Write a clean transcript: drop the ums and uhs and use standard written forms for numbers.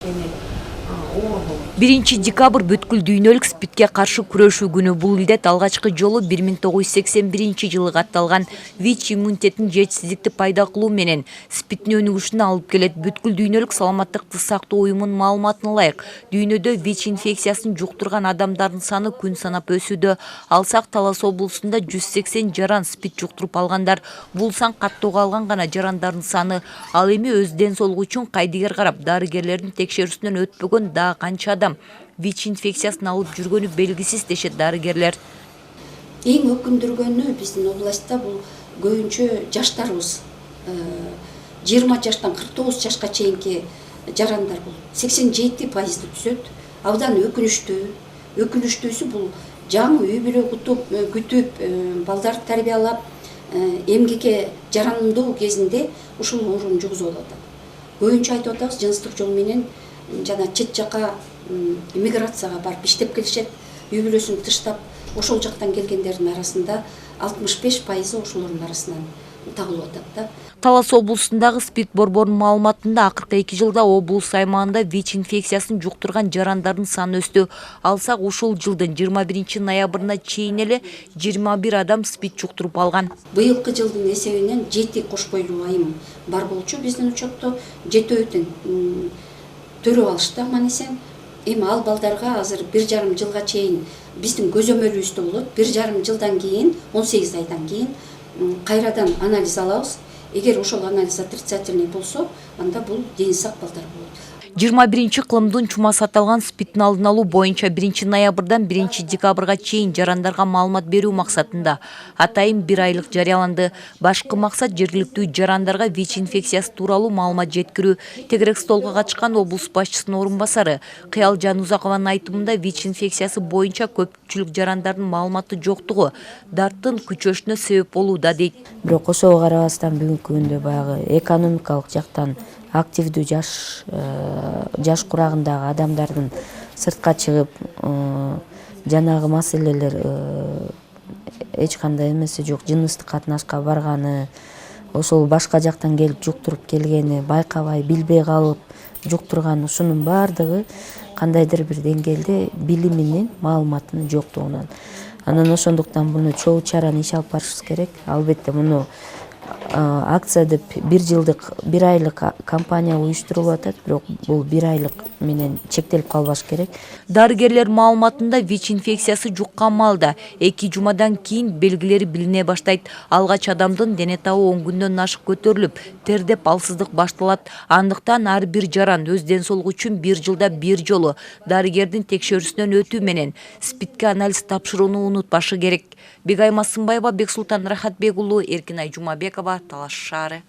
1 декабрь бүткүл дүйнөлүк СПИДке каршы күрөшүү күнү. Бул илдет алгачкы жолу 1981 катталган ВИЧ иммунитетин жетишсиздикти пайда кылуу менен СПИДтин өнүгүшүнө алып келет. Бүткүл дүйнөлүк саламаттыкты сактоо уюмунун маалыматына ылайык, дүйнөдө ВИЧ инфекциясын жуктурган адамдардын саны күн санап өсүүдө. Алсак, Талас облусунда 180 жаран СПИД жуктуруп алгандар. Бул сан каттоого алган гана жарандардын саны. Ал эми өз ден соолугу үчүн кайдыгер карап, дарыгерлердин текшерүүсүнөн өтпөгөн да канча адам ВИЧ инфекциясын алып жүргөнү белгисиз дешет дарыгерлер. Эң өкүндүргөнү биздин областта бул көбүнчө жаштарыбыз. 20 жаштан 49 жашка чейинки жарандар бул 87% түзөт. Абдан өкүнүчтүүсү бул жаңы үй бүлө күтүп, балдарды тарбиялап, эмгекке жарандуу кезинде ушул оорунун жугузуп алат. Көбүнчө айтып атабыз, жыныстык жол менен жана чет жака иммиграцияга барып иштеп келишет, үй бүлөсүн тыштап, ошол жактан келгендердин арасында 65% ошолордун арасынан табылып атат да. Талас облусундагы СПИД борборунун маалыматында акыркы 2 жылда облус аймагында ВИЧ инфекциясын жуктурган жарандардын саны өстү. Алсак, ушул жылдын 21 ноябрына чейин эле 21 адам СПИД жуктуруп алган. Быйылкы жылдын эсебинен 7 кош бойлуу айым бар болчу биздин учетто, 7-өөтөн төрөп алышты аман эсен. Эми ал балдарга азыр 1,5 жылга чейин биздин көзөмөлүбүздө болот. 1,5 жылдан кийин, 18 айдан кийин кайрадан анализ алабыз. Эгер ошол анализ отрицательный болсо, анда бул дени сак балдар болот. 21 кылымдын чумасы аталган СПИДтин алдын алуу боюнча 1 ноябрдан 1 декабрга чейин жарандарга маалымат берүү максатында атайын 1 айлык жарыяланды. Башкы максат жергиликтүү жарандарга ВИЧ инфекциясы тууралуу маалымат жеткирүү. Тегерек столго катышкан облус башчысынын орун басары Кыял Жанузакованын айтымында ВИЧ инфекциясы боюнча көпчүлүк жарандардын маалыматы жоктугу дарттын күчөшүнө себеп болууда дейт. Бирок ошого карабастан бүгүнкү күндө баягы экономикалык жактан активдүү жаш курагындагы адамдардын сыртка чыгып жанагы маселелер эч кандай эмеси жок, жыныстык катнашка барганы, ошол башка жактан келип жуктуруп келгени, байкабай, билбей калып жуктурган, ушунун баардыгы кандайдыр бир деңгээлде билиминин, маалыматынын жоктугунан. Анан ошондуктан муну чогуу чараны иш алып барышыбыз керек. Албетте муну акция деп 1 айлык кампания уюштурулуп атат, бирок бул 1 айлык менен чектелип калбаш керек. Дарыгерлер маалыматында ВИЧ инфекциясы жуккан маалда 2 жумадан кийин белгилери билине баштайт. Алгач адамдын дене табы 10 күндөн ашык көтөрүлүп, тердеп алсыздык башталат. Андыктан ар бир жаран өз ден соолугу үчүн 1 жылда 1 жолу дарыгердин текшерүүсүнөн өтүү менен СПИДке анализ тапшырууну унутпашы керек. Бегай Масымбаева, Бексултан Рахатбек уулу, Эркинай Жумабекова, Талаш шаары.